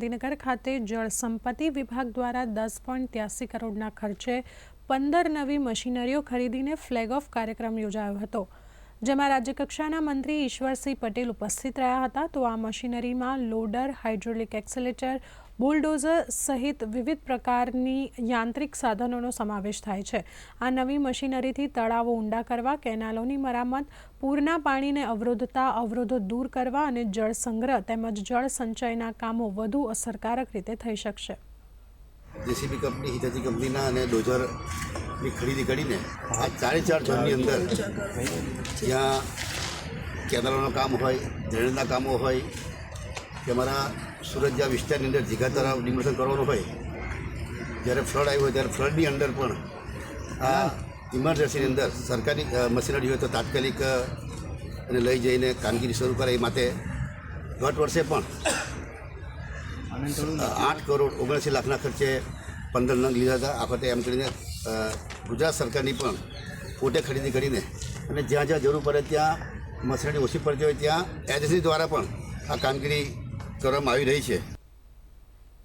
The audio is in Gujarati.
ગાંધીનગર ખાતે જળ સંપત્તિ વિભાગ દ્વારા 10.83 કરોડના ખર્ચે 15 નવી મશીનરીઓ ખરીદીને ફ્લેગ ઓફ કાર્યક્રમ યોજાયો હતો, જેમાં રાજ્યકક્ષાના મંત્રી ઈશ્વરસિંહ પટેલ ઉપસ્થિત રહ્યા હતા। તો આ મશીનરીમાં લોડર, હાઇડ્રોલિક એક્સેલેટર, બુલડોઝર સહિત વિવિધ પ્રકારની યાંત્રિક સાધનોનો સમાવેશ થાય છે। આ નવી મશીનરીથી તળાવો ઊંડા કરવા, કેનાલોની મરામત, પૂરના પાણીને અવરોધતા અવરોધો દૂર કરવા અને જળ સંગ્રહ તેમજ જળ સંચયના કામો વધુ અસરકારક રીતે થઈ શકશે। જેસીબી કંપની, હિતાચી કંપનીના અને ડોઝરની ખરીદી કરીને આ 4 ઝોનની અંદર જ્યાં કેનાલોનું કામ હોય, ડ્રેનેજના કામો હોય કે અમારા સુરત જ્યાં વિસ્તારની અંદર જીગા તળાવ ડિમોલેશન કરવાનું હોય, જ્યારે ફ્લડ આવ્યું હોય ત્યારે ફ્લડની અંદર પણ આ ઇમરજન્સીની અંદર સરકારી મશીનરી હોય તો તાત્કાલિક એને લઈ જઈને કામગીરી શરૂ કરે। એ માટે ગત વર્ષે પણ 8 કરોડ 79 લાખના ખર્ચે 15 નંગ લીધા હતા। આ વખતે એમ કરીને ગુજરાત સરકારની પણ પોતે ખરીદી કરીને અને જ્યાં જ્યાં જરૂર પડે ત્યાં મશીનરી ઓછી પડતી હોય ત્યાં એજન્સી દ્વારા પણ આ કામગીરી કરવામાં આવી રહી છે।